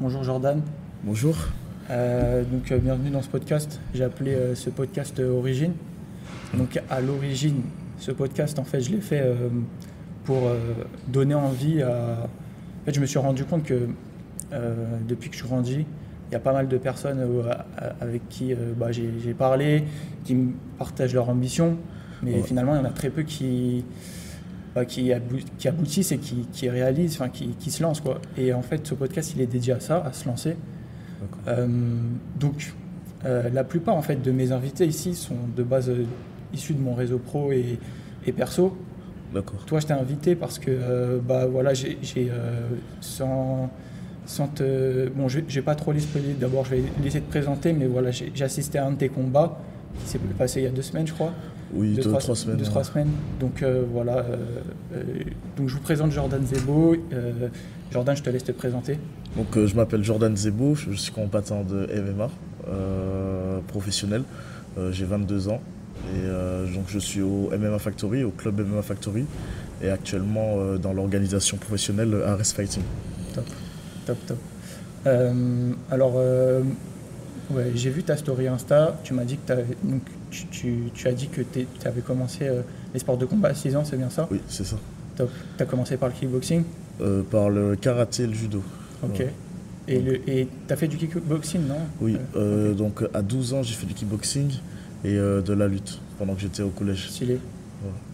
Bonjour Jordan. Bonjour. Bienvenue dans ce podcast. J'ai appelé ce podcast Origine. Donc à l'origine, ce podcast, en fait, je l'ai fait pour donner envie à... En fait, je me suis rendu compte que depuis que je grandis, il y a pas mal de personnes avec qui j'ai parlé, qui me partagent leur ambition, mais finalement, il y en a très peu qui aboutissent et qui réalisent, qui se lancent, quoi. Et en fait, ce podcast, il est dédié à ça, à se lancer. La plupart en fait, de mes invités ici sont de base issus de mon réseau pro et perso. D'accord. Toi, je t'ai invité parce que je vais pas trop les spoiler. D'abord, je vais laisser te présenter, mais voilà, j'ai assisté à un de tes combats qui s'est passé il y a 2 semaines, je crois. Oui, 2-3 semaines. 2-3 semaines. Donc donc je vous présente Jordan Zebo. Jordan, je te laisse te présenter. Donc je m'appelle Jordan Zebo, je suis combattant de MMA professionnel. J'ai 22 ans et donc je suis au MMA Factory, au club MMA Factory et actuellement dans l'organisation professionnelle Ares Fighting. Top. J'ai vu ta story Insta, tu m'as dit que tu as dit que tu avais commencé les sports de combat à 6 ans, c'est bien ça? Oui, c'est ça. Top. Tu as commencé par le kickboxing? Par le karaté et le judo. Ok. Ouais. Et tu as fait du kickboxing, non? Oui, Okay. donc à 12 ans j'ai fait du kickboxing et de la lutte pendant que j'étais au collège. Stylé.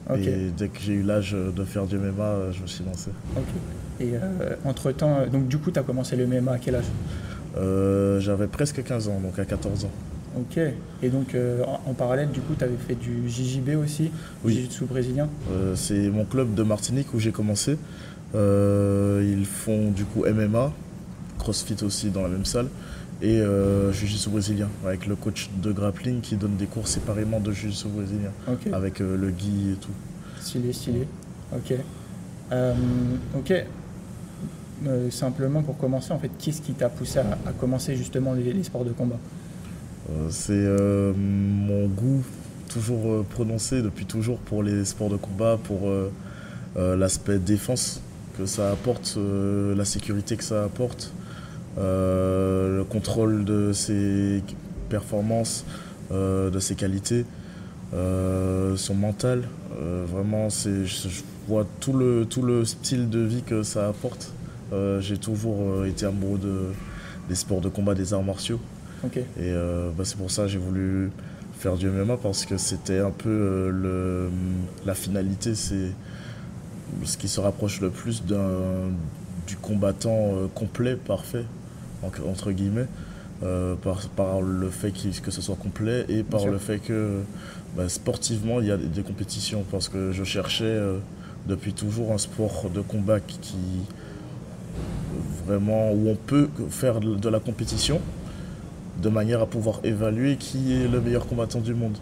Ouais. Okay. Et dès que j'ai eu l'âge de faire du MMA, je me suis lancé. Ok. Et entre-temps, donc du coup tu as commencé le MMA à quel âge? J'avais presque 15 ans, donc à 14 ans. Ok. Et donc en parallèle, du coup, tu avais fait du JJB aussi, oui. Jiu-Jitsu brésilien? C'est mon club de Martinique où j'ai commencé. Ils font du coup MMA, CrossFit aussi dans la même salle et Jiu-Jitsu brésilien avec le coach de grappling qui donne des cours séparément de Jiu-Jitsu brésilien. Okay. Avec le gi et tout. Stylé. Ok. Simplement pour commencer, en fait, qu'est-ce qui t'a poussé à commencer justement les sports de combat? C'est mon goût toujours prononcé depuis toujours pour les sports de combat, pour l'aspect défense que ça apporte, la sécurité que ça apporte, le contrôle de ses performances, de ses qualités, son mental. Vraiment, je vois tout le style de vie que ça apporte. J'ai toujours été amoureux des sports de combat, des arts martiaux. Okay. Et c'est pour ça que j'ai voulu faire du MMA parce que c'était un peu la finalité, c'est ce qui se rapproche le plus du combattant complet, parfait, entre guillemets, par le fait que ce soit complet et par le fait que sportivement il y a des compétitions, parce que je cherchais depuis toujours un sport de combat vraiment où on peut faire de la compétition de manière à pouvoir évaluer qui est le meilleur combattant du monde.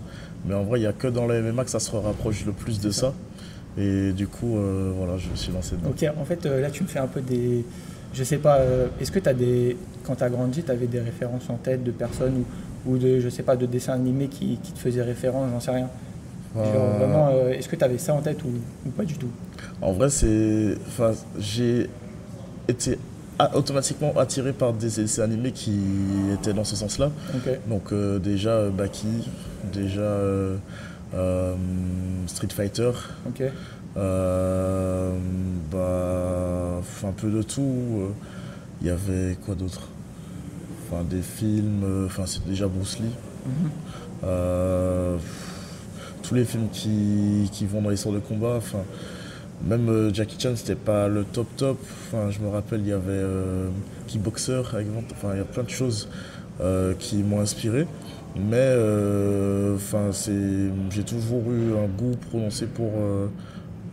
Mais en vrai, il n'y a que dans le MMA que ça se rapproche le plus de ça. Et du coup, voilà, je me suis lancé dedans. Ok, en fait, là, tu me fais un peu des... Je sais pas, est-ce que quand tu as grandi, tu avais des références en tête de personnes ou de, je sais pas, de dessins animés qui te faisaient référence, j'en sais rien. Genre, vraiment, est-ce que tu avais ça en tête ou pas du tout? En vrai, j'ai été automatiquement attiré par des dessins animés qui étaient dans ce sens-là. Okay. Donc déjà Baki, déjà Street Fighter. Okay. Un peu de tout. Il y avait quoi d'autre? Des films, c'est déjà Bruce Lee. Tous les films qui vont dans les sports de combat. Même Jackie Chan, c'était pas le top. Je me rappelle, il y avait Kickboxer, il y a plein de choses qui m'ont inspiré. Mais j'ai toujours eu un goût prononcé pour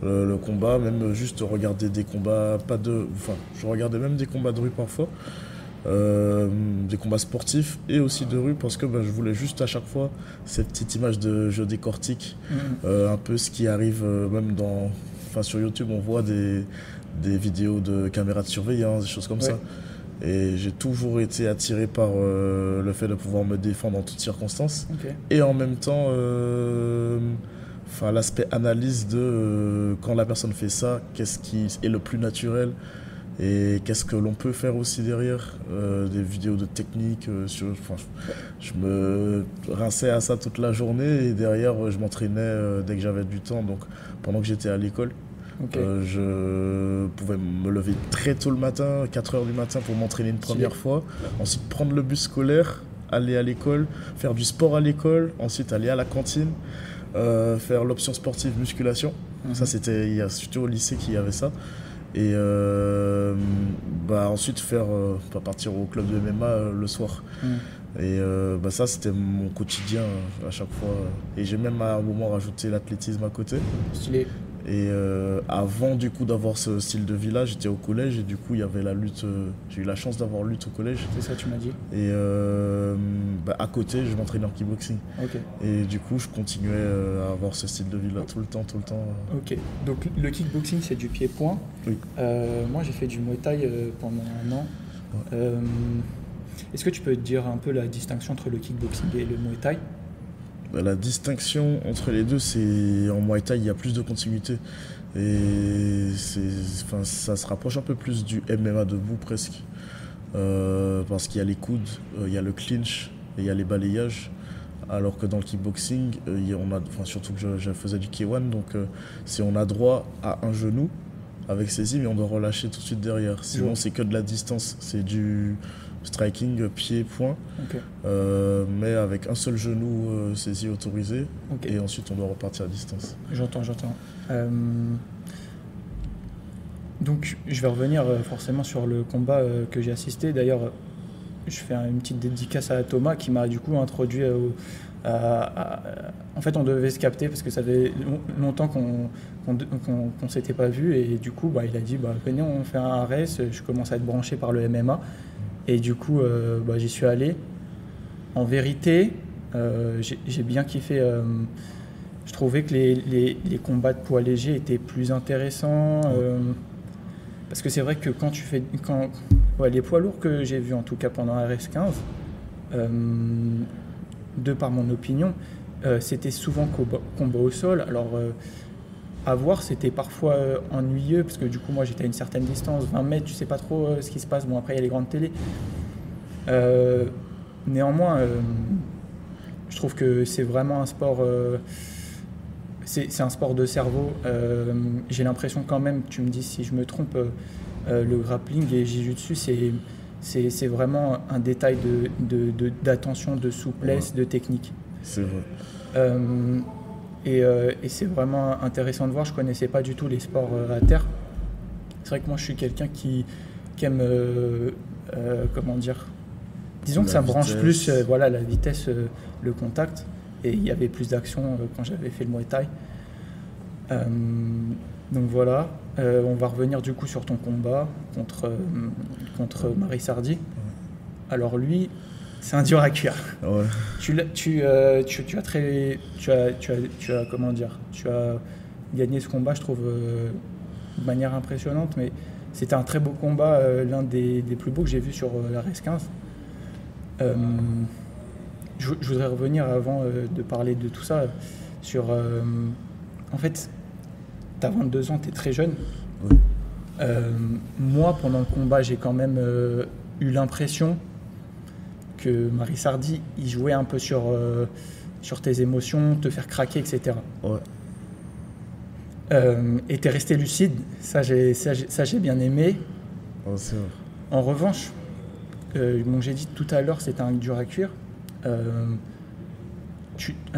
le combat, même juste regarder des combats, je regardais même des combats de rue parfois, des combats sportifs et aussi de rue, parce que je voulais juste à chaque fois cette petite image de je décortique un peu ce qui arrive même sur YouTube. On voit des vidéos de caméras de surveillance, des choses comme ça. Et j'ai toujours été attiré par le fait de pouvoir me défendre en toutes circonstances. Okay. Et en même temps, l'aspect analyse de quand la personne fait ça, qu'est-ce qui est le plus naturel, Et qu'est-ce que l'on peut faire aussi derrière, des vidéos de technique, je me rinçais à ça toute la journée et derrière je m'entraînais dès que j'avais du temps, donc pendant que j'étais à l'école. Ok. Je pouvais me lever très tôt le matin, 4 heures du matin pour m'entraîner une première fois, ensuite prendre le bus scolaire, aller à l'école, faire du sport à l'école, ensuite aller à la cantine, faire l'option sportive musculation. Ça c'était surtout au lycée qu'il y avait ça. Et ensuite partir au club de MMA le soir. Et ça c'était mon quotidien à chaque fois. Et j'ai même à un moment rajouté l'athlétisme à côté. Stylé. Et avant du coup d'avoir ce style de vie là, j'étais au collège et du coup il y avait la lutte, j'ai eu la chance d'avoir lutte au collège. C'est ça, tu m'as dit. Et à côté je m'entraînais en kickboxing. Ok. Et du coup je continuais à avoir ce style de vie là tout le temps. Ok, donc le kickboxing c'est du pied-point. Oui. Moi j'ai fait du Muay Thai pendant 1 an. Ouais. Est-ce que tu peux dire un peu la distinction entre le kickboxing et le Muay Thai? La distinction entre les deux, c'est en Muay Thai, il y a plus de continuité. Et ça se rapproche un peu plus du MMA debout presque. Parce qu'il y a les coudes, il y a le clinch et il y a les balayages. Alors que dans le kickboxing, surtout que je faisais du K1, donc on a droit à un genou avec saisie, mais on doit relâcher tout de suite derrière. Sinon, c'est que de la distance. C'est du striking pied-point, okay. Mais avec un seul genou saisi autorisé, okay. Et ensuite on doit repartir à distance. J'entends. Donc je vais revenir forcément sur le combat que j'ai assisté. D'ailleurs, je fais une petite dédicace à Thomas qui m'a du coup introduit en fait on devait se capter parce que ça fait longtemps qu'on s'était pas vu et du coup il a dit venez on fait un RS, je commence à être branché par le MMA. Et du coup, j'y suis allé. En vérité, j'ai bien kiffé. Je trouvais que les combats de poids légers étaient plus intéressants. Parce que c'est vrai que les poids lourds que j'ai vus, en tout cas pendant RS15, de par mon opinion, c'était souvent combat au sol. Alors, à voir, c'était parfois ennuyeux parce que du coup moi j'étais à une certaine distance, 20 mètres, tu sais pas trop ce qui se passe. Bon, après il y a les grandes télés. Néanmoins, je trouve que c'est vraiment un sport, c'est un sport de cerveau. J'ai l'impression quand même, tu me dis si je me trompe, le grappling et jiu-jitsu c'est vraiment un détail d'attention, de souplesse, de technique. C'est vrai. Et c'est vraiment intéressant de voir. Je ne connaissais pas du tout les sports à terre. C'est vrai que moi, je suis quelqu'un qui aime, comment dire, disons que ça me branche plus, la vitesse, le contact. Et il y avait plus d'action quand j'avais fait le Muay Thai. Donc voilà, on va revenir du coup sur ton combat contre Maris Hardy. Alors lui, c'est un dur à cuire. Ouais. Tu as gagné ce combat, je trouve, de manière impressionnante, mais c'était un très beau combat, l'un des plus beaux que j'ai vu sur la RS15. Je voudrais revenir avant de parler de tout ça sur... en fait, tu as 22 ans, tu es très jeune. Oui. Moi, pendant le combat, j'ai quand même eu l'impression que Maris Hardy, il jouait un peu sur tes émotions, te faire craquer, etc. Ouais. Et t'es resté lucide, ça j'ai bien aimé. Ouais, c'est vrai. En revanche, j'ai dit tout à l'heure, c'était un dur à cuire. À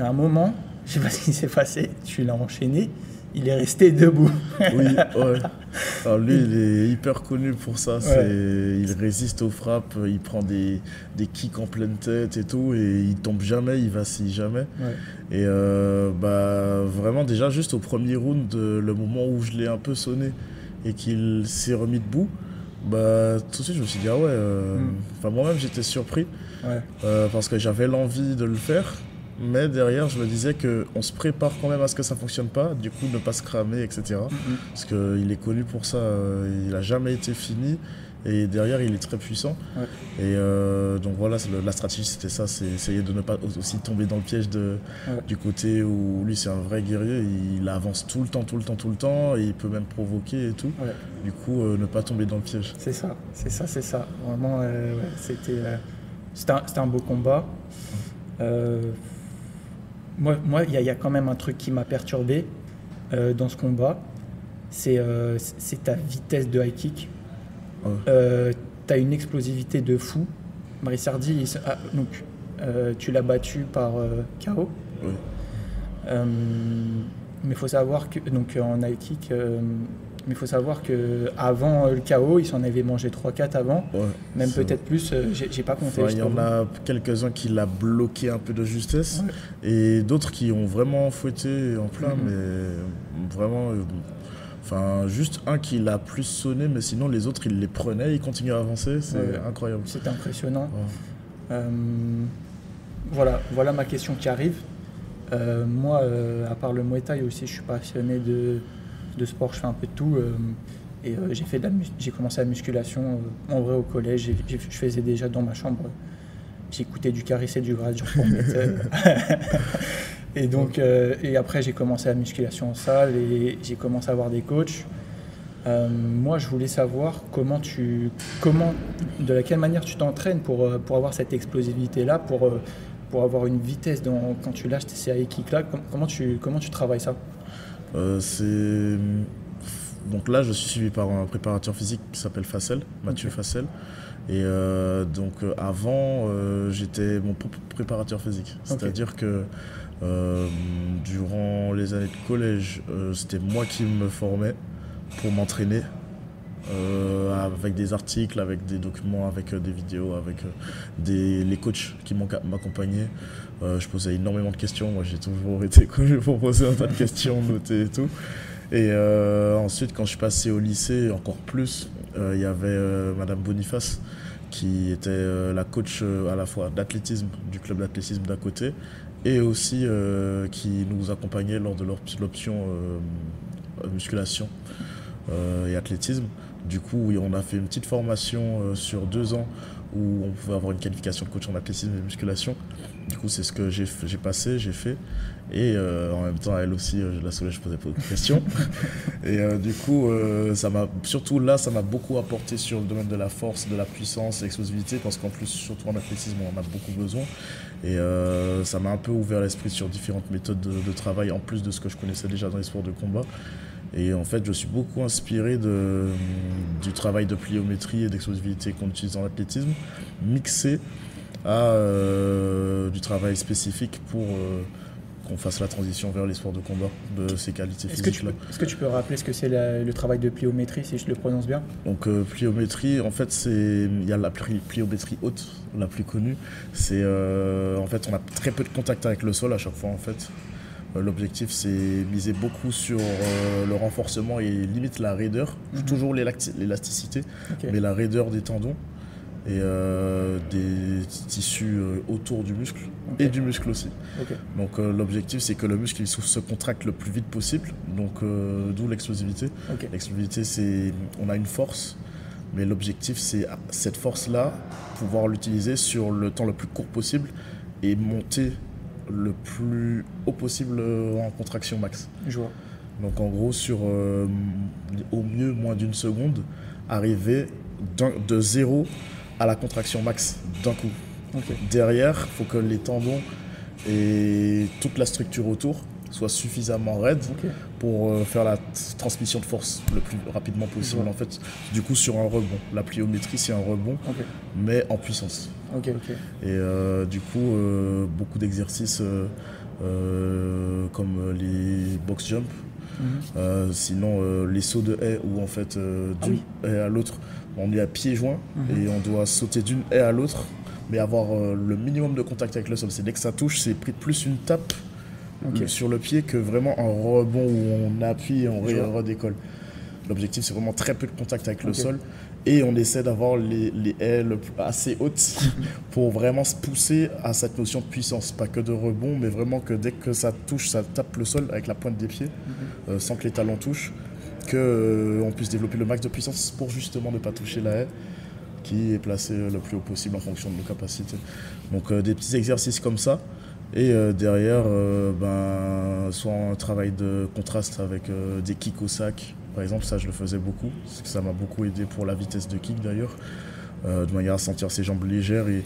un moment, je sais pas ce qui s'est passé, tu l'as enchaîné, il est resté debout. Oui, ouais. Alors lui, il est hyper connu pour ça. Ouais. Il résiste aux frappes, il prend des kicks en pleine tête et tout, et il tombe jamais, il vacille jamais. Ouais. Et vraiment, déjà, juste au premier round, le moment où je l'ai un peu sonné et qu'il s'est remis debout, tout de suite, je me suis dit, moi-même, j'étais surpris. Ouais. Parce que j'avais l'envie de le faire. Mais derrière, je me disais qu'on se prépare quand même à ce que ça ne fonctionne pas, du coup ne pas se cramer, etc. Parce qu'il est connu pour ça, il n'a jamais été fini. et derrière il est très puissant. Ouais. Et donc voilà, la stratégie c'était ça, c'est essayer de ne pas aussi tomber dans le piège du côté où lui c'est un vrai guerrier, il avance tout le temps, et il peut même provoquer et tout. Ouais. Du coup, ne pas tomber dans le piège. C'est ça. Vraiment, ouais, c'était un beau combat. Moi, il y a quand même un truc qui m'a perturbé dans ce combat, c'est ta vitesse de high kick. Ouais. Tu as une explosivité de fou. Marissardi, tu l'as battu par KO. Ouais. Mais il faut savoir que en high kick, mais il faut savoir que avant le KO, il s'en avait mangé 3-4 avant, Ouais, même peut-être plus. J'ai pas compté. Il y en a quelques-uns qui l'a bloqué un peu de justesse, ouais. Et d'autres qui ont vraiment fouetté en plein, mais vraiment. Enfin, juste un qui l'a plus sonné, mais sinon les autres il les prenait, ils continuaient à avancer, c'est incroyable. C'est impressionnant. Ouais. Voilà ma question qui arrive. Moi, à part le Muay Thai aussi, je suis passionné de sport, je fais un peu de tout. Et j'ai commencé la musculation en vrai au collège. Je faisais déjà dans ma chambre, j'écoutais du Caris et du Gradure pour mettre. Et donc, et après j'ai commencé la musculation en salle et j'ai commencé à avoir des coachs. Moi, je voulais savoir de quelle manière tu t'entraînes pour avoir cette explosivité-là, pour avoir une vitesse quand tu lâches ces high kicks-là. Comment tu travailles ça? Donc là, je suis suivi par un préparateur physique qui s'appelle Facel, Mathieu Facel. Et avant, j'étais mon propre préparateur physique. C'est-à-dire que durant les années de collège, c'était moi qui me formais pour m'entraîner avec des articles, avec des documents, avec des vidéos, avec les coachs qui m'accompagnaient. Je posais énormément de questions. Moi, j'ai toujours été connu pour poser un tas de questions, noter et tout. Et ensuite, quand je suis passé au lycée, encore plus, il y avait Madame Boniface qui était la coach à la fois d'athlétisme du club d'athlétisme d'à côté et aussi qui nous accompagnait lors de l'option musculation et athlétisme. Du coup, oui, on a fait une petite formation sur 2 ans où on pouvait avoir une qualification de coach en athlétisme et musculation. Du coup, c'est ce que j'ai fait. Et en même temps, elle aussi, je la soulège, je posais pas de questions. Et du coup, ça m'a beaucoup apporté sur le domaine de la force, de la puissance, de l'explosivité, parce qu'en plus, surtout en athlétisme, on en a beaucoup besoin. Et ça m'a un peu ouvert l'esprit sur différentes méthodes de travail, en plus de ce que je connaissais déjà dans les sports de combat. Et en fait, je suis beaucoup inspiré du travail de pliométrie et d'explosivité qu'on utilise en athlétisme, mixé à du travail spécifique pour qu'on fasse la transition vers les sports de combat de ces qualités physiques-là. Est-ce que tu peux rappeler ce que c'est le travail de pliométrie, si je le prononce bien? Donc pliométrie, en fait, il y a la pliométrie haute, la plus connue. C'est en fait, on a très peu de contact avec le sol à chaque fois, en fait. L'objectif, c'est miser beaucoup sur le renforcement et limite la raideur, toujours l'élasticité, mais la raideur des tendons et des tissus autour du muscle et du muscle aussi. Donc l'objectif, c'est que le muscle il se contracte le plus vite possible, donc d'où l'explosivité. L'explosivité, on a une force, mais l'objectif, c'est cette force-là, pouvoir l'utiliser sur le temps le plus court possible et monter le plus haut possible en contraction max. Je vois. Donc en gros, sur au mieux moins d'une seconde, arriver de 0 à la contraction max d'un coup. Derrière, il faut que les tendons et toute la structure autour soient suffisamment raides pour faire la transmission de force le plus rapidement possible. En fait, du coup, sur un rebond. La pliométrie, c'est un rebond, mais en puissance. Et du coup, beaucoup d'exercices comme les box jump, sinon les sauts de haie où en fait d'une haie à l'autre, on est à pieds joints et on doit sauter d'une haie à l'autre, mais avoir le minimum de contact avec le sol. C'est dès que ça touche, c'est plus une tape sur le pied que vraiment un rebond où on appuie et on redécolle. L'objectif, c'est vraiment très peu de contact avec le sol. Et on essaie d'avoir les ailes assez hautes pour vraiment se pousser à cette notion de puissance. Pas que de rebond, mais vraiment que dès que ça touche, ça tape le sol avec la pointe des pieds, sans que les talons touchent. qu'on puisse développer le max de puissance pour justement ne pas toucher la haie qui est placée le plus haut possible en fonction de nos capacités. Donc des petits exercices comme ça. Et derrière, soit un travail de contraste avec des kicks au sac. Par exemple, ça je le faisais beaucoup. Ça m'a beaucoup aidé pour la vitesse de kick d'ailleurs. De manière à sentir ses jambes légères. Et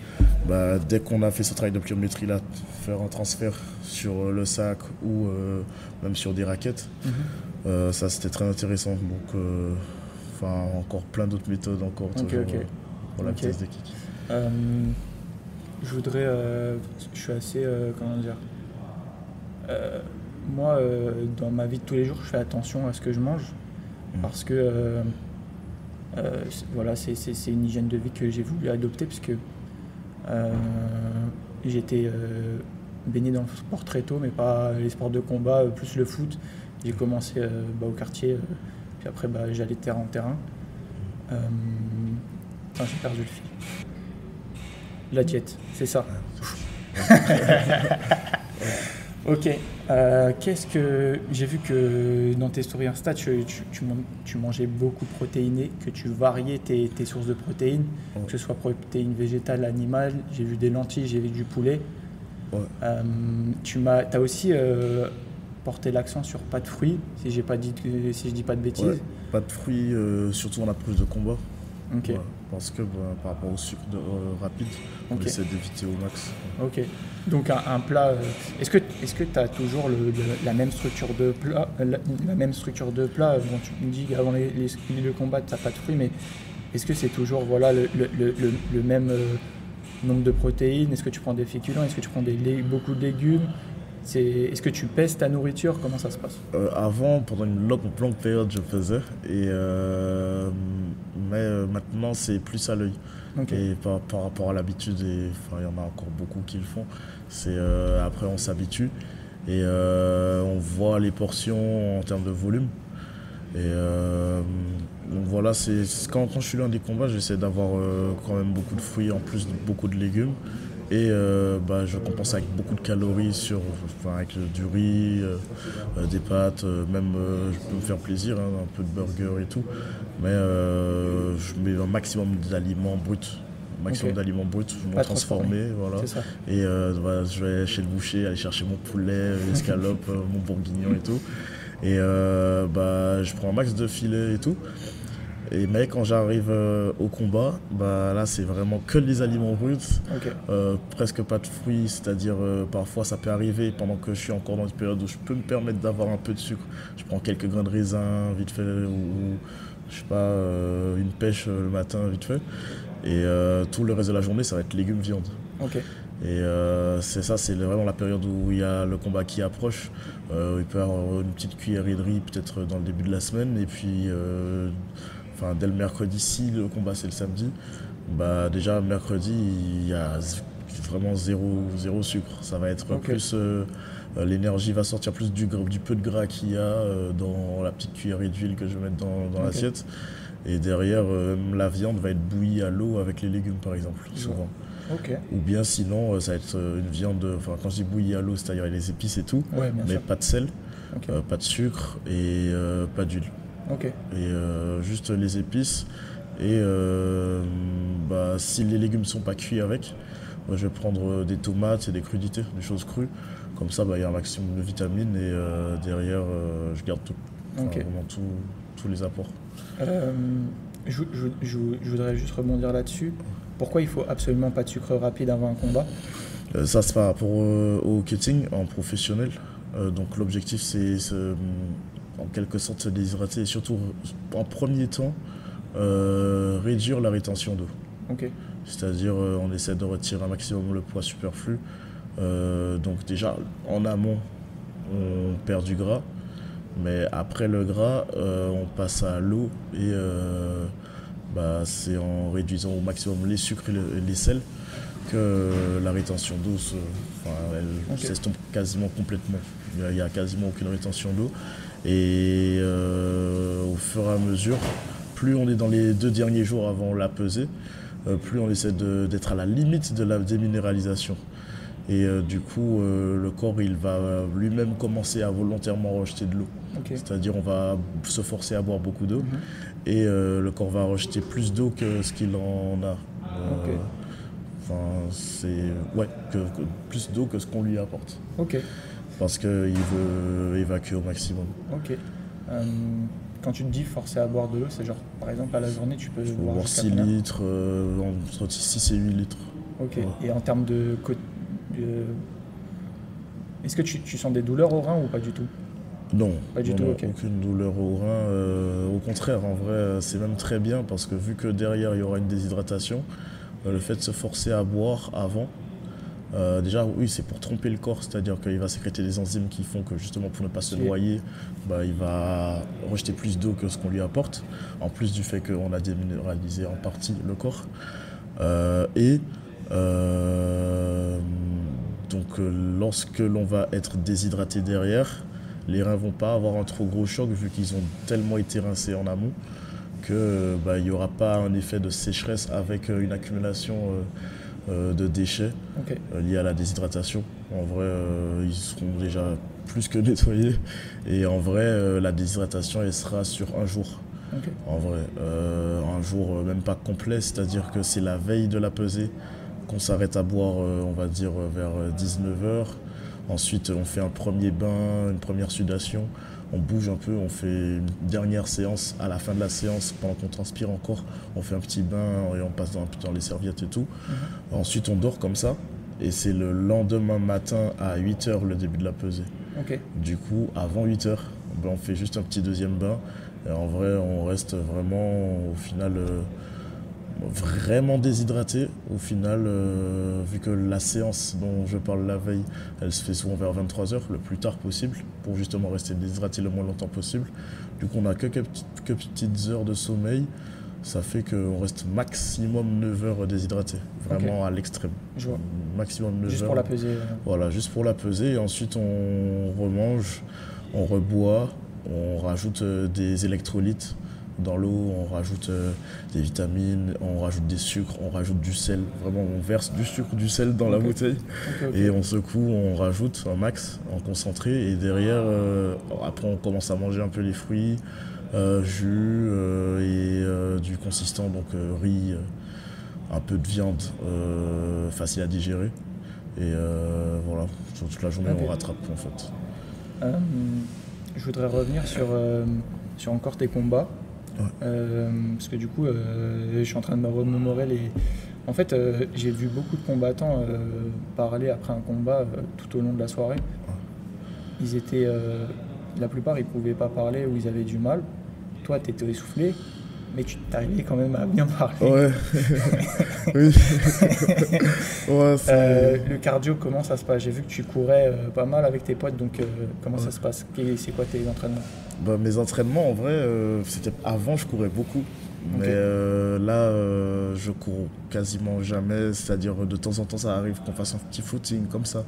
dès qu'on a fait ce travail de pliométrie là, faire un transfert sur le sac ou même sur des raquettes, ça c'était très intéressant. Donc encore plein d'autres méthodes encore pour la vitesse des kicks. Je voudrais, je suis assez, comment dire, moi dans ma vie de tous les jours je fais attention à ce que je mange parce que voilà, c'est une hygiène de vie que j'ai voulu adopter puisque j'ai été baigné dans le sport très tôt, mais pas les sports de combat, plus le foot. J'ai commencé au quartier, puis après j'allais de terrain en terrain. J'ai perdu le fil. La diète, c'est ça. Ok. Qu'est-ce que j'ai vu que dans tes stories Insta, tu mangeais beaucoup de protéinés, que tu variais tes sources de protéines, que ce soit protéines végétales, animales. J'ai vu des lentilles, j'ai vu du poulet. Tu as aussi porté l'accent sur pas de fruits, si je dis pas de bêtises. Ouais, pas de fruits, surtout en approche de combat. Okay. Parce que par rapport au sucre rapide, on essaie d'éviter au max. Ok. Donc un plat, est-ce que tu as toujours la même structure de plat, la même structure de plat? Bon, tu me dis qu'avant le combat, tu n'as pas de fruits, mais est-ce que c'est toujours le même nombre de protéines? Est-ce que tu prends des féculents? Est-ce que tu prends beaucoup de légumes? Est-ce que tu pèses ta nourriture? Comment ça se passe? Avant, pendant une longue période, je faisais. Mais maintenant, c'est plus à l'œil. Et par rapport à l'habitude, il y en a encore beaucoup qui le font. Après, on s'habitue et on voit les portions en termes de volume. Donc voilà, quand je suis dans des combats, j'essaie d'avoir quand même beaucoup de fruits en plus de beaucoup de légumes. Et je compense avec beaucoup de calories avec du riz, des pâtes, même je peux me faire plaisir, un peu de burger et tout. Mais je mets un maximum d'aliments bruts. D'aliments bruts, non transformés. Voilà. Et je vais chez le boucher aller chercher mon poulet, l'escalope, mon bourguignon et tout. Et je prends un max de filets et tout. Mais quand j'arrive au combat, là c'est vraiment que les aliments bruts, presque pas de fruits, c'est-à-dire parfois ça peut arriver pendant que je suis encore dans une période où je peux me permettre d'avoir un peu de sucre. Je prends quelques grains de raisin vite fait ou je sais pas, une pêche le matin vite fait. Et tout le reste de la journée ça va être légumes, viande. Et c'est vraiment la période où il y a le combat qui approche. Il peut y avoir une petite cuillerée de riz peut-être dans le début de la semaine et puis dès le mercredi, si le combat c'est le samedi, déjà mercredi il y a vraiment zéro sucre. Ça va être plus l'énergie va sortir plus du peu de gras qu'il y a dans la petite cuillerée d'huile que je vais mettre dans l'assiette. Et derrière la viande va être bouillie à l'eau avec les légumes par exemple, souvent. Ou bien sinon ça va être une viande, quand je dis bouillie à l'eau, c'est-à-dire avec les épices et tout, mais pas de sel, pas de sucre et pas d'huile. Et juste les épices et si les légumes ne sont pas cuits avec, je vais prendre des tomates et des crudités, des choses crues, comme ça il y a un maximum de vitamines et derrière je garde tout, vraiment tous les apports. Je voudrais juste rebondir là-dessus. Pourquoi il faut absolument pas de sucre rapide avant un combat? Ça c'est par rapport au cutting en professionnel, donc l'objectif c'est en quelque sorte se déshydrater et surtout en premier temps réduire la rétention d'eau. C'est-à-dire on essaie de retirer un maximum le poids superflu. Donc déjà en amont on perd du gras, mais après le gras on passe à l'eau et c'est en réduisant au maximum les sucres et les sels que la rétention d'eau s'estompe quasiment complètement. Il n'y a quasiment aucune rétention d'eau. Et au fur et à mesure, plus on est dans les 2 derniers jours avant la pesée, plus on essaie d'être à la limite de la déminéralisation. Et du coup, le corps, il va lui-même commencer à volontairement rejeter de l'eau. Ok. C'est-à-dire, on va se forcer à boire beaucoup d'eau et le corps va rejeter plus d'eau que ce qu'il en a. Ok. Enfin, c'est plus d'eau que ce qu'on lui apporte. Ok. Parce qu'il veut évacuer au maximum. Ok. Quand tu te dis forcer à boire de l'eau, c'est genre, par exemple, à la journée, tu peux Il faut boire boire jusqu'à 6 combien? litres, entre 6 et 8 litres. Ok. Ouais. Et en termes de... Est-ce que tu sens des douleurs au rein ou pas du tout? Non, Pas du tout, ok. aucune douleur au rein. Au contraire, en vrai, c'est même très bien parce que vu que derrière, il y aura une déshydratation, le fait de se forcer à boire avant, déjà, oui, c'est pour tromper le corps, c'est-à-dire qu'il va sécréter des enzymes qui font que justement pour ne pas se Ok. noyer, il va rejeter plus d'eau que ce qu'on lui apporte, en plus du fait qu'on a déminéralisé en partie le corps. Lorsque l'on va être déshydraté derrière, les reins vont pas avoir un trop gros choc vu qu'ils ont tellement été rincés en amont que il n'y aura pas un effet de sécheresse avec une accumulation de déchets Ok. liés à la déshydratation. En vrai, ils seront déjà plus que nettoyés et en vrai, la déshydratation elle sera sur un jour. Ok. En vrai, un jour même pas complet, c'est-à-dire que c'est la veille de la pesée qu'on s'arrête à boire, on va dire vers 19h. Ensuite, on fait un premier bain, une première sudation, on bouge un peu, on fait une dernière séance. À la fin de la séance, pendant qu'on transpire encore, on fait un petit bain et on passe dans les serviettes et tout. Ensuite, on dort comme ça et c'est le lendemain matin à 8h le début de la pesée. Ok. Du coup, avant 8h, on fait juste un petit deuxième bain. Et en vrai, on reste vraiment, au final, vraiment déshydraté. Au final, vu que la séance dont je parle la veille, elle se fait souvent vers 23h, le plus tard possible, pour justement rester déshydraté le moins longtemps possible. Du coup, on n'a que petites heures de sommeil. Ça fait qu'on reste maximum 9 heures déshydraté, vraiment à l'extrême. Je vois. Maximum 9 Juste heures. pour la pesée. Voilà, juste pour la pesée. Et ensuite, on remange, on reboit, on rajoute des électrolytes dans l'eau, on rajoute des vitamines, on rajoute des sucres, on rajoute du sel. Vraiment, on verse du sucre, du sel dans la bouteille. Ok. Et on secoue, on rajoute un max en concentré. Et derrière, après, on commence à manger un peu les fruits, jus et du consistant, donc riz, un peu de viande, facile à digérer. Et voilà, sur toute la journée, Ok. on rattrape en fait. Je voudrais revenir sur encore tes combats. Ouais. Parce que du coup, je suis en train de me remémorer les... En fait, j'ai vu beaucoup de combattants parler après un combat tout au long de la soirée. Ils étaient... la plupart, ils pouvaient pas parler ou ils avaient du mal. Toi, tu étais essoufflé, mais tu t'arrivais quand même à bien parler. Ouais. Oui. Ouais, Le cardio, comment ça se passe? J'ai vu que tu courais pas mal avec tes potes, donc comment ça se passe? C'est quoi tes entraînements? Mes entraînements, en vrai, c'était avant, je courais beaucoup. Mais là, je cours quasiment jamais. C'est-à-dire, de temps en temps, ça arrive qu'on fasse un petit footing comme ça.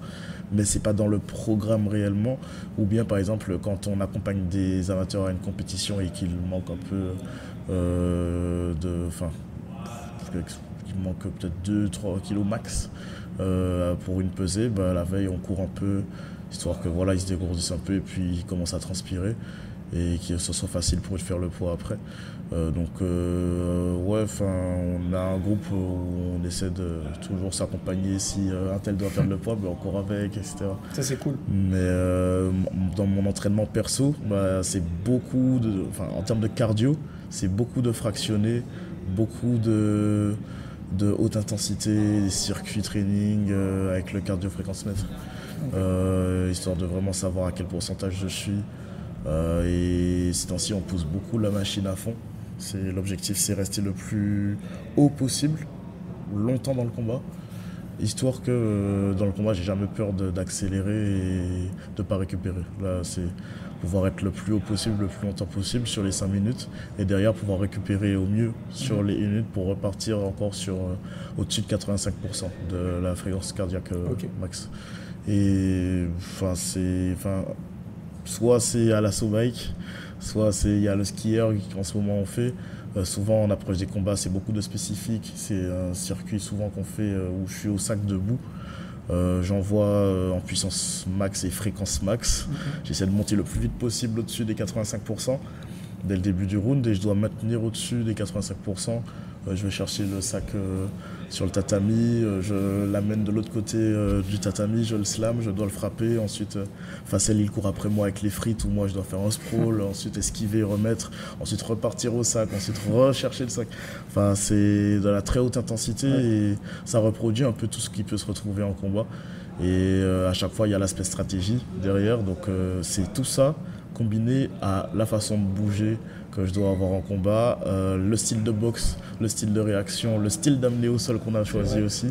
Mais c'est pas dans le programme réellement. Ou bien, par exemple, quand on accompagne des amateurs à une compétition et qu'il manque un peu il manque peut-être 2-3 kilos max pour une pesée, la veille on court un peu, histoire que voilà, ils se dégourdissent un peu et puis ils commencent à transpirer et que ce soit facile pour eux de faire le poids après. On a un groupe où on essaie de toujours s'accompagner. Si un tel doit perdre le poids, on court avec, etc. Ça, c'est cool. Mais dans mon entraînement perso, c'est beaucoup en termes de cardio, c'est beaucoup de fractionnés, beaucoup de haute intensité, des circuits training avec le cardio-fréquence-mètre, histoire de vraiment savoir à quel pourcentage je suis. Et ces temps-ci, on pousse beaucoup la machine à fond. L'objectif, c'est rester le plus haut possible, longtemps dans le combat, histoire que dans le combat, j'ai jamais peur d'accélérer et de ne pas récupérer. Là, c'est pouvoir être le plus haut possible, le plus longtemps possible sur les 5 minutes, et derrière pouvoir récupérer au mieux sur les 1 minute pour repartir encore sur au-dessus de 85% de la fréquence cardiaque max. Et soit c'est à l'assaut bike, soit il y a le skieur qu'en ce moment on fait. Souvent on approche des combats, c'est beaucoup de spécifiques. C'est un circuit souvent qu'on fait où je suis au sac debout. J'envoie en puissance max et fréquence max. J'essaie de monter le plus vite possible au-dessus des 85% dès le début du round et je dois maintenir au-dessus des 85%. Je vais chercher le sac sur le tatami, je l'amène de l'autre côté du tatami, je le slam, je dois le frapper. Ensuite, Facel il court après moi avec les frites où moi je dois faire un sprawl, ensuite esquiver, remettre, ensuite repartir au sac, ensuite rechercher le sac. Enfin, c'est de la très haute intensité et ça reproduit un peu tout ce qui peut se retrouver en combat. Et à chaque fois, il y a l'aspect stratégie derrière. Donc, c'est tout ça combiné à la façon de bouger que je dois avoir en combat, le style de boxe, le style de réaction, le style d'amener au sol qu'on a choisi aussi.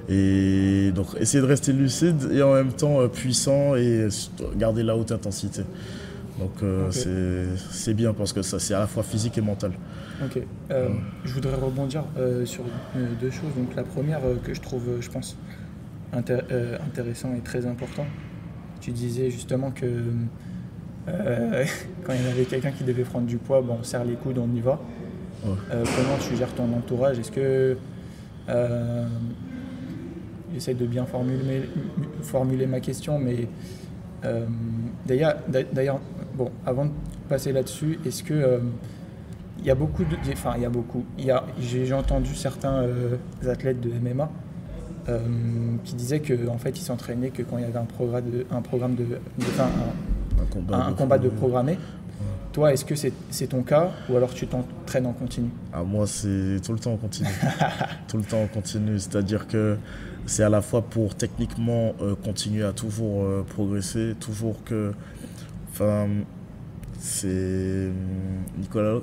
Et donc essayer de rester lucide et en même temps puissant et garder la haute intensité. Donc c'est bien parce que ça c'est à la fois physique et mental. Ok. Je voudrais rebondir sur deux choses. Donc la première que je trouve, je pense, intéressant et très important. Tu disais justement que quand il y avait quelqu'un qui devait prendre du poids, bon, on serre les coudes, on y va. Ouais. Comment tu gères ton entourage? Est-ce que j'essaie de bien formuler ma question, mais d'ailleurs, bon, avant de passer là-dessus, est-ce que il y a beaucoup de, enfin il y a beaucoup, j'ai entendu certains athlètes de MMA qui disaient que en fait ils s'entraînaient que quand il y avait un combat de programmé. Toi, est-ce que c'est ton cas ou alors tu t'entraînes en continu? Moi, c'est tout le temps en continu. Tout le temps en continu. C'est-à-dire que c'est à la fois pour techniquement continuer à toujours progresser, toujours que... Enfin, c'est Nicolas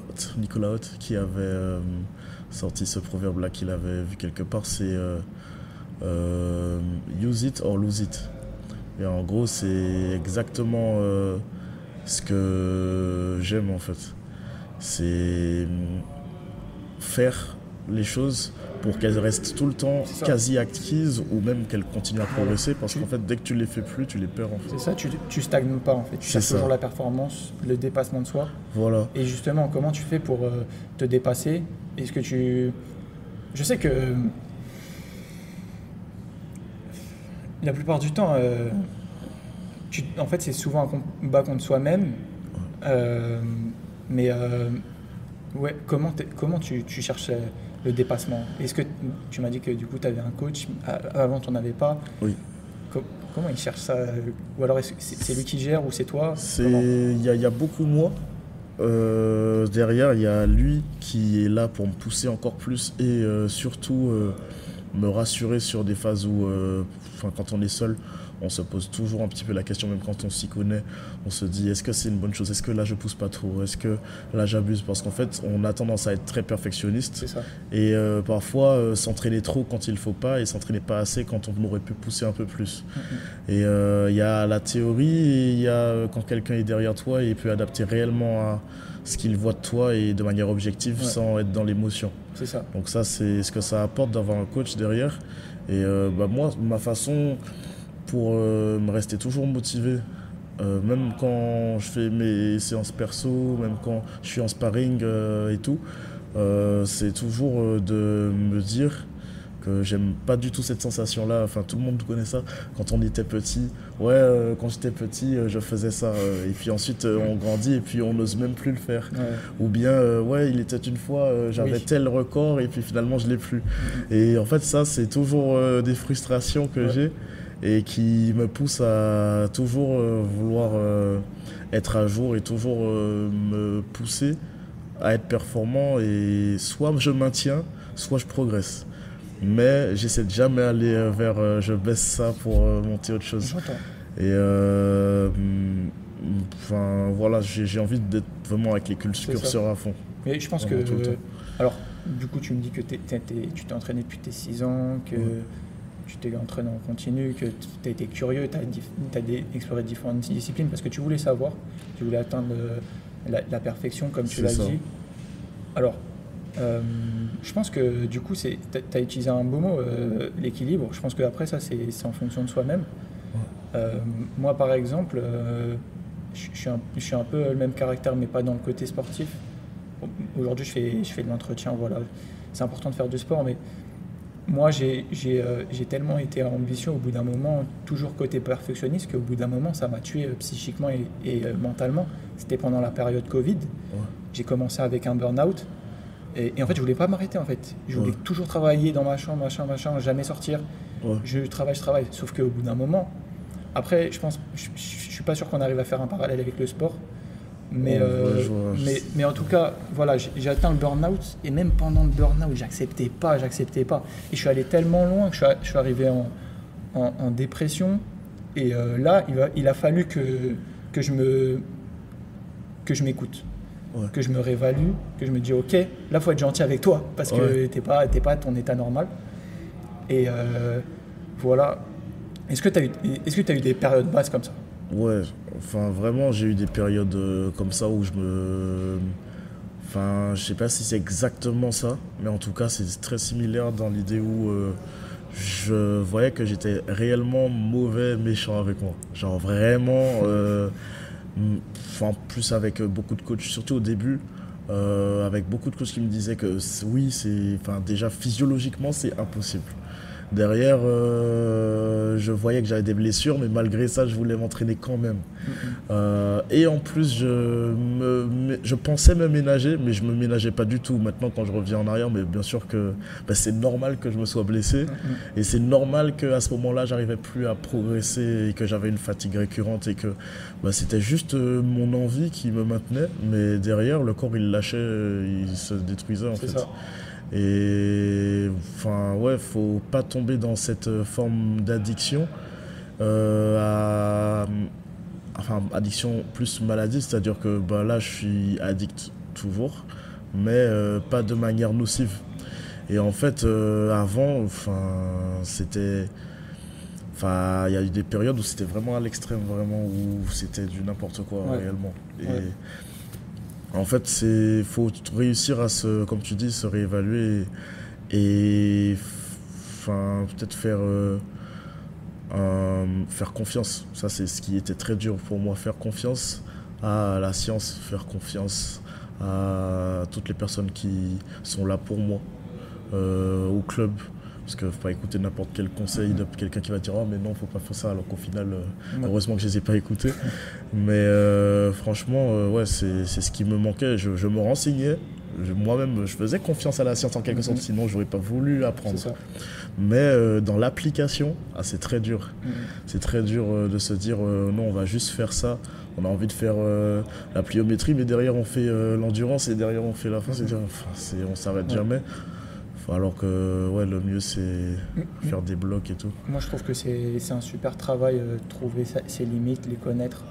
Haute qui avait sorti ce proverbe-là qu'il avait vu quelque part, c'est use it or lose it. Et en gros, c'est exactement ce que j'aime en fait. C'est faire les choses pour qu'elles restent tout le temps quasi acquises ou même qu'elles continuent à progresser parce qu'en fait, dès que tu les fais plus, tu les perds en fait. C'est ça, tu stagnes pas en fait. Tu cherches toujours la performance, le dépassement de soi. Voilà. Et justement, comment tu fais pour te dépasser? Est-ce que tu... Je sais que la plupart du temps, en fait, c'est souvent un combat contre soi-même. Mais ouais, comment tu cherches le dépassement? Est-ce que tu m'as dit que du coup, tu avais un coach, avant, tu n'en avais pas? Oui. Comment il cherche ça? Ou alors, c'est lui qui gère ou c'est toi? Il y a beaucoup moi. Derrière, il y a lui qui est là pour me pousser encore plus et surtout me rassurer sur des phases où, quand on est seul, on se pose toujours un petit peu la question, même quand on s'y connaît, on se dit est-ce que c'est une bonne chose, est-ce que là je pousse pas trop, est-ce que là j'abuse, parce qu'en fait on a tendance à être très perfectionniste. C'est ça. Et parfois s'entraîner trop quand il faut pas et s'entraîner pas assez quand on aurait pu pousser un peu plus. Et il y a la théorie et il y a quand quelqu'un est derrière toi et il peut adapter réellement à ce qu'il voit de toi et de manière objective sans être dans l'émotion. C'est ça. Donc ça c'est ce que ça apporte d'avoir un coach derrière. Et moi, ma façon pour me rester toujours motivé, même quand je fais mes séances perso, même quand je suis en sparring et tout, c'est toujours de me dire que j'aime pas du tout cette sensation-là. Enfin, tout le monde connaît ça. Quand on était petit, quand j'étais petit, je faisais ça. Et puis ensuite, on grandit et puis on n'ose même plus le faire. Ouais. Ou bien, il était une fois, j'avais tel record et puis finalement, je l'ai plus. Et en fait, ça, c'est toujours des frustrations que j'ai et qui me poussent à toujours vouloir être à jour et toujours me pousser à être performant. Et soit je maintiens, soit je progresse. Mais j'essaie de jamais aller vers je baisse ça pour monter autre chose. Et voilà, j'ai envie d'être vraiment avec les curseurs à fond. Mais je pense que alors du coup tu me dis que tu t'es entraîné depuis tes 6 ans, que tu t'es entraîné en continu, que tu as été curieux, tu as exploré différentes disciplines parce que tu voulais savoir, tu voulais atteindre la perfection comme tu l'as dit. Alors je pense que du coup, tu as utilisé un beau mot, l'équilibre. Je pense qu'après ça, c'est en fonction de soi-même. Moi, par exemple, je suis un peu le même caractère, mais pas dans le côté sportif. Aujourd'hui, je fais de l'entretien, voilà. C'est important de faire du sport, mais moi, j'ai tellement été ambitieux au bout d'un moment, toujours côté perfectionniste, qu'au bout d'un moment, ça m'a tué psychiquement et mentalement. C'était pendant la période Covid. Ouais. J'ai commencé avec un burn-out. Et en fait, je voulais pas m'arrêter, en fait. Je voulais toujours travailler dans ma chambre, machin, jamais sortir. Ouais. Je travaille. Sauf qu'au bout d'un moment, après, je suis pas sûr qu'on arrive à faire un parallèle avec le sport. Mais, mais en tout cas, voilà, j'ai atteint le burn-out. Et même pendant le burn-out, j'acceptais pas. Et je suis allé tellement loin que je suis arrivé en dépression. Et là, il a fallu que je m'écoute. Ouais. Que je me réévalue, que je me dis ok, là il faut être gentil avec toi parce que t'es pas à ton état normal. Et voilà. Est-ce que tu as eu des périodes basses comme ça? Ouais, enfin vraiment j'ai eu des périodes comme ça où enfin je sais pas si c'est exactement ça, mais en tout cas c'est très similaire dans l'idée où je voyais que j'étais réellement mauvais, méchant avec moi. Genre vraiment, enfin plus avec beaucoup de coachs, surtout au début, avec beaucoup de coachs qui me disaient que oui, enfin déjà physiologiquement c'est impossible. Derrière, je voyais que j'avais des blessures, mais malgré ça, je voulais m'entraîner quand même. Et en plus, je pensais me ménager, mais je ne me ménageais pas du tout. Maintenant, quand je reviens en arrière, mais bien sûr que c'est normal que je me sois blessé. Et c'est normal qu'à ce moment-là, je n'arrivais plus à progresser et que j'avais une fatigue récurrente et que c'était juste mon envie qui me maintenait. Mais derrière, le corps, il lâchait, il se détruisait en fait. Ça. Et enfin ouais, faut pas tomber dans cette forme d'addiction, enfin addiction plus maladie, c'est-à-dire que là je suis addict toujours, mais pas de manière nocive. Et en fait avant, il y a eu des périodes où c'était vraiment à l'extrême, vraiment où c'était du n'importe quoi réellement. Et en fait, faut réussir à comme tu dis, se réévaluer et peut-être faire confiance. Ça, c'est ce qui était très dur pour moi, faire confiance à la science, faire confiance à toutes les personnes qui sont là pour moi, au club. Parce qu'il ne faut pas écouter n'importe quel conseil de quelqu'un qui va dire « Oh mais non, il ne faut pas faire ça », alors qu'au final, heureusement que je ne les ai pas écoutés. Mais franchement, c'est ce qui me manquait. Je me renseignais. Moi-même, je faisais confiance à la science en quelque sorte, sinon je n'aurais pas voulu apprendre. Mais dans l'application, c'est très dur. C'est très dur de se dire non, on va juste faire ça. On a envie de faire la pliométrie, mais derrière on fait l'endurance et derrière on fait la force. On ne s'arrête jamais. Alors que le mieux c'est faire des blocs et tout. Moi je trouve que c'est un super travail, trouver ses limites, les connaître.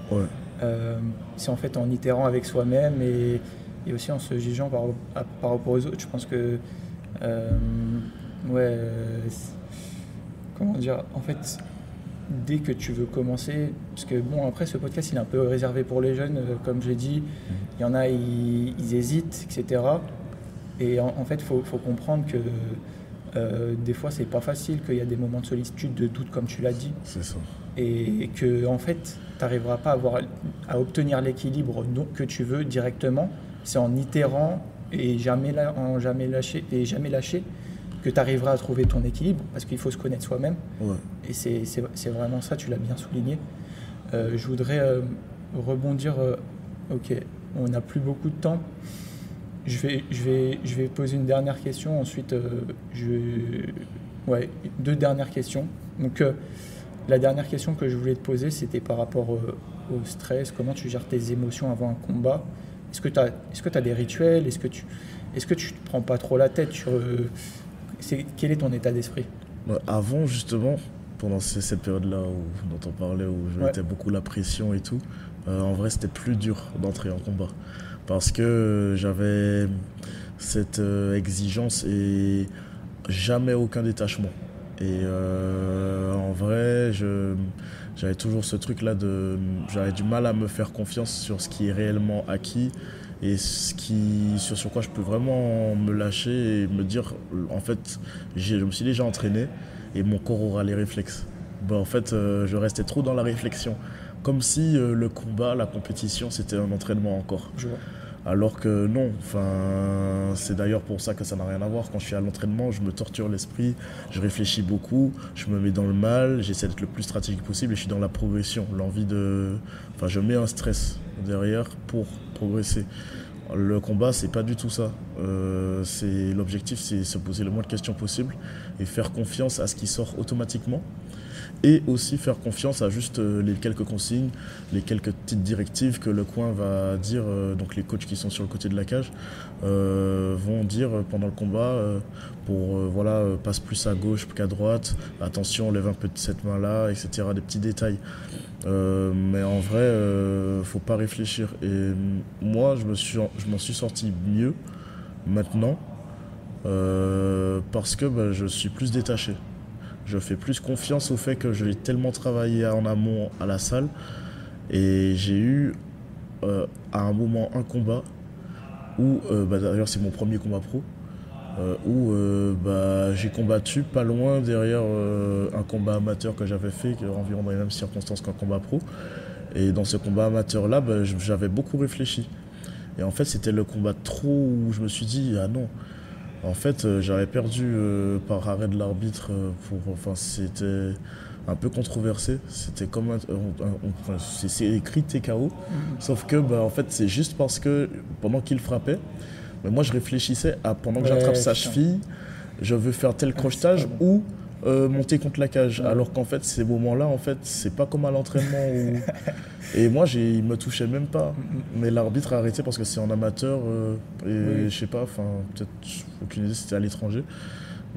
C'est en fait en itérant avec soi-même et aussi en se jugeant par rapport aux autres. Je pense que comment dire, en fait dès que tu veux commencer, parce que bon après ce podcast il est un peu réservé pour les jeunes, comme je l'ai dit, il y en a ils hésitent, etc. Et en fait, il faut comprendre que des fois, c'est pas facile, qu'il y a des moments de solitude, de doute, comme tu l'as dit. C'est ça. Et que, en fait, tu n'arriveras pas à obtenir l'équilibre que tu veux directement. C'est en itérant et jamais lâcher que tu arriveras à trouver ton équilibre, parce qu'il faut se connaître soi-même. Et c'est vraiment ça, tu l'as bien souligné. Je voudrais rebondir. Ok, on n'a plus beaucoup de temps. Je vais poser une dernière question, ensuite deux dernières questions. Donc la dernière question que je voulais te poser, c'était par rapport au stress, comment tu gères tes émotions avant un combat. Est-ce que tu as des rituels? Est-ce que tu te prends pas trop la tête sur quel est ton état d'esprit? Avant justement, pendant cette période-là dont on parlait, où je mettais beaucoup la pression et tout, en vrai c'était plus dur d'entrer en combat. Parce que j'avais cette exigence et jamais aucun détachement. Et en vrai, j'avais toujours ce truc-là j'avais du mal à me faire confiance sur ce qui est réellement acquis et sur quoi je peux vraiment me lâcher et me dire, en fait, je me suis déjà entraîné et mon corps aura les réflexes. En fait, je restais trop dans la réflexion. Comme si le combat, la compétition, c'était un entraînement encore. Alors que non, enfin, c'est d'ailleurs pour ça que ça n'a rien à voir. Quand je suis à l'entraînement, je me torture l'esprit, je réfléchis beaucoup, je me mets dans le mal, j'essaie d'être le plus stratégique possible et je suis dans la progression, l'envie de... Enfin, je mets un stress derrière pour progresser. Le combat, c'est pas du tout ça. L'objectif, c'est se poser le moins de questions possible et faire confiance à ce qui sort automatiquement. Et aussi faire confiance à juste les quelques consignes, les quelques petites directives que le coin va dire, donc les coachs qui sont sur le côté de la cage vont dire pendant le combat voilà, passe plus à gauche qu'à droite, attention, lève un peu de cette main-là, etc. Des petits détails. Mais en vrai, faut pas réfléchir. Et moi, je m'en suis sorti mieux maintenant parce que je suis plus détaché. Je fais plus confiance au fait que j'ai tellement travaillé en amont à la salle. Et j'ai eu à un moment un combat où, d'ailleurs c'est mon premier combat pro, où j'ai combattu pas loin derrière un combat amateur que j'avais fait, environ dans les mêmes circonstances qu'un combat pro. Et dans ce combat amateur-là, j'avais beaucoup réfléchi. Et en fait, c'était le combat trop où je me suis dit, ah non. En fait, j'avais perdu par arrêt de l'arbitre. C'était un peu controversé. C'était comme c'est écrit TKO. Sauf que, en fait, c'est juste parce que pendant qu'il frappait, moi, je réfléchissais à pendant que j'attrape sa cheville, je veux faire tel crochetage ou monter contre la cage. Alors qu'en fait, ces moments-là, en fait, c'est pas comme à l'entraînement où... Et moi, il me touchait même pas. Mais l'arbitre a arrêté parce que c'est en amateur. Je sais pas, peut-être, aucune idée, c'était à l'étranger.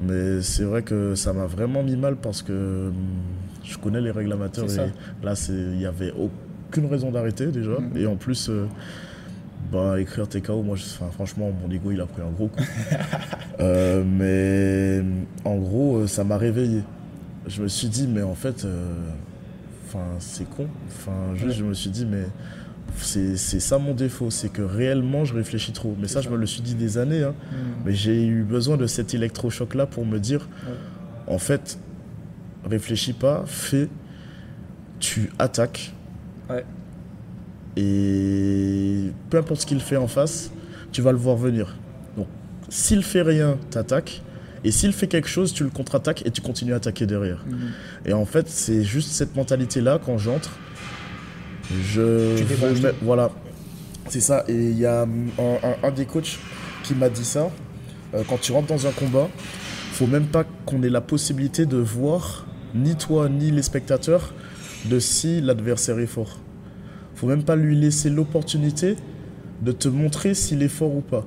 Mais c'est vrai que ça m'a vraiment mis mal parce que je connais les règles amateurs. Et là, il n'y avait aucune raison d'arrêter déjà. Et en plus, écrire TKO, moi, franchement, mon ego, il a pris un gros coup. Mais en gros, ça m'a réveillé. Je me suis dit, mais en fait... c'est con. Je me suis dit, mais c'est ça mon défaut, c'est que réellement je réfléchis trop. Mais ça, je me le suis dit des années. Mais j'ai eu besoin de cet électrochoc-là pour me dire, en fait, réfléchis pas, fais, tu attaques. Et peu importe ce qu'il fait en face, tu vas le voir venir. Donc, s'il fait rien, t'attaques. Et s'il fait quelque chose, tu le contre-attaques et tu continues à attaquer derrière. Et en fait, c'est juste cette mentalité-là, quand j'entre, voilà, c'est ça. Et il y a un des coachs qui m'a dit ça. Quand tu rentres dans un combat, faut même pas qu'on ait la possibilité de voir, ni toi, ni les spectateurs, de si l'adversaire est fort. Faut même pas lui laisser l'opportunité de te montrer s'il est fort ou pas.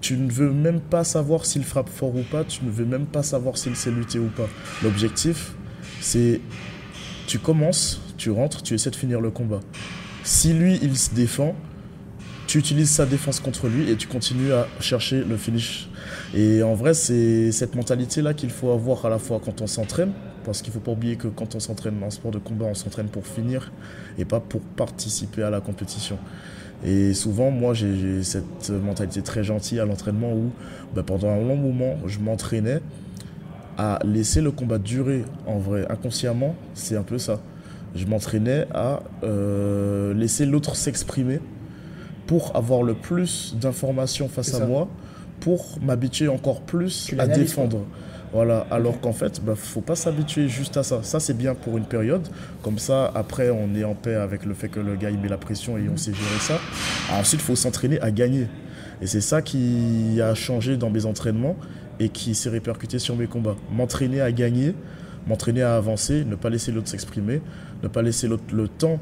Tu ne veux même pas savoir s'il frappe fort ou pas, tu ne veux même pas savoir s'il sait lutter ou pas. L'objectif, c'est tu commences, tu rentres, tu essaies de finir le combat. Si lui, il se défend, tu utilises sa défense contre lui et tu continues à chercher le finish. Et en vrai, c'est cette mentalité-là qu'il faut avoir à la fois quand on s'entraîne, parce qu'il ne faut pas oublier que quand on s'entraîne en sport de combat, on s'entraîne pour finir et pas pour participer à la compétition. Et souvent, moi, j'ai cette mentalité très gentille à l'entraînement où, pendant un long moment, je m'entraînais à laisser le combat durer. En vrai, inconsciemment, c'est un peu ça. Je m'entraînais à laisser l'autre s'exprimer pour avoir le plus d'informations face à moi, pour m'habituer encore plus à défendre. Voilà, alors qu'en fait, faut pas s'habituer juste à ça. Ça, c'est bien pour une période. Comme ça, après, on est en paix avec le fait que le gars, il met la pression et on sait gérer ça. Ensuite, il faut s'entraîner à gagner. Et c'est ça qui a changé dans mes entraînements et qui s'est répercuté sur mes combats. M'entraîner à gagner, m'entraîner à avancer, ne pas laisser l'autre s'exprimer, ne pas laisser l'autre le temps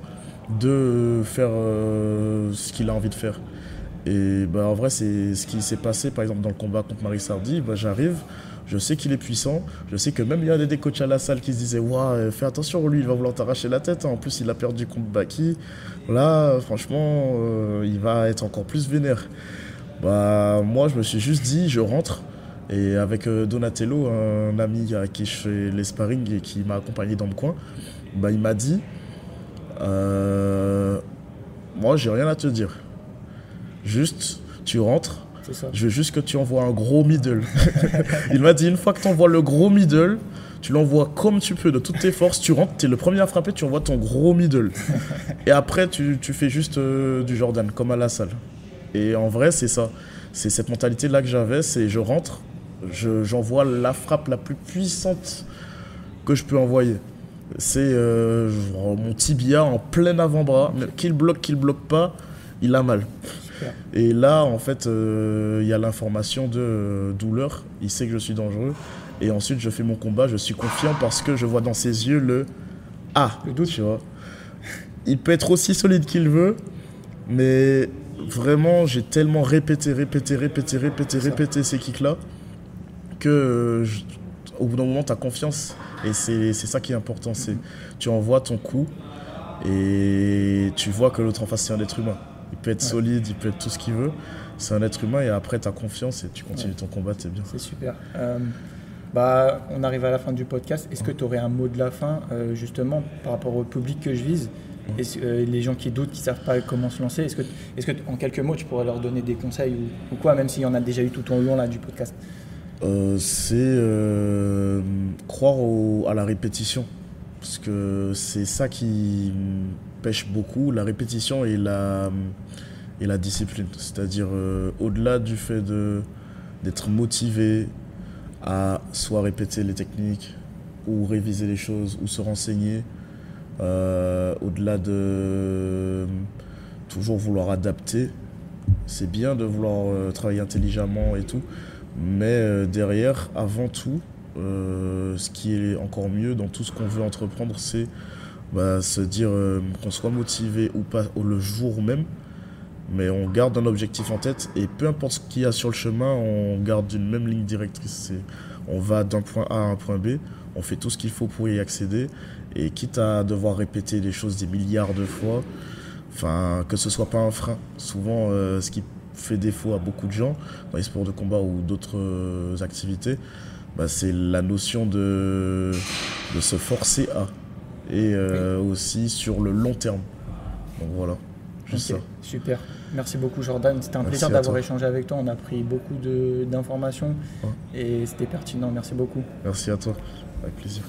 de faire ce qu'il a envie de faire. Et en vrai, c'est ce qui s'est passé, par exemple, dans le combat contre Maris Hardy. J'arrive, je sais qu'il est puissant, je sais que même il y a des coachs à la salle qui se disaient « Waouh, fais attention, lui, il va vouloir t'arracher la tête. En plus, il a perdu contre Baki. Là, franchement, il va être encore plus vénère. » Moi, je me suis juste dit, je rentre. Et avec Donatello, un ami à qui je fais les sparring et qui m'a accompagné dans le coin, il m'a dit moi, j'ai rien à te dire. Juste, tu rentres, je veux juste que tu envoies un gros middle. Il m'a dit, une fois que tu envoies le gros middle, tu l'envoies comme tu peux, de toutes tes forces, tu rentres, tu es le premier à frapper, tu envoies ton gros middle. Et après, tu fais juste du Jordan, comme à la salle. Et en vrai, c'est ça. C'est cette mentalité-là que j'avais, c'est je rentre, j'envoie la frappe la plus puissante que je peux envoyer. C'est mon tibia en plein avant-bras, qu'il bloque pas, il a mal. Super. Et là, en fait, il y a l'information de douleur, il sait que je suis dangereux. Et ensuite, je fais mon combat, je suis confiant parce que je vois dans ses yeux le doute, tu vois. Il peut être aussi solide qu'il veut, mais vraiment, j'ai tellement répété ces kicks-là que au bout d'un moment, tu as confiance. Et c'est ça qui est important. C'est tu envoies ton coup et tu vois que l'autre en face, c'est un être humain. Il peut être solide, il peut être tout ce qu'il veut. C'est un être humain et après, tu as confiance et tu continues ton combat, c'est bien. C'est super. On arrive à la fin du podcast. Est-ce que tu aurais un mot de la fin, justement, par rapport au public que je vise? Les gens qui doutent, qui ne savent pas comment se lancer, est-ce que en quelques mots, tu pourrais leur donner des conseils ou quoi, même s'il y en a déjà eu tout au long là, du podcast? C'est croire à la répétition. Parce que c'est ça qui pêche beaucoup, la répétition et la discipline. C'est-à-dire, au-delà du fait d'être motivé à soit répéter les techniques, ou réviser les choses, ou se renseigner, au-delà de toujours vouloir adapter, c'est bien de vouloir travailler intelligemment et tout, mais derrière, avant tout, ce qui est encore mieux dans tout ce qu'on veut entreprendre, c'est se dire qu'on soit motivé ou pas le jour même, mais on garde un objectif en tête et peu importe ce qu'il y a sur le chemin, on garde une même ligne directrice. On va d'un point A à un point B, on fait tout ce qu'il faut pour y accéder et quitte à devoir répéter les choses des milliards de fois, que ce soit pas un frein. Souvent, ce qui fait défaut à beaucoup de gens dans les sports de combat ou d'autres activités, c'est la notion de se forcer à et aussi sur le long terme. Donc voilà, juste ça. Super. Merci beaucoup Jordan. C'était un plaisir d'avoir échangé avec toi. On a pris beaucoup d'informations et c'était pertinent. Merci beaucoup. Merci à toi. Avec plaisir.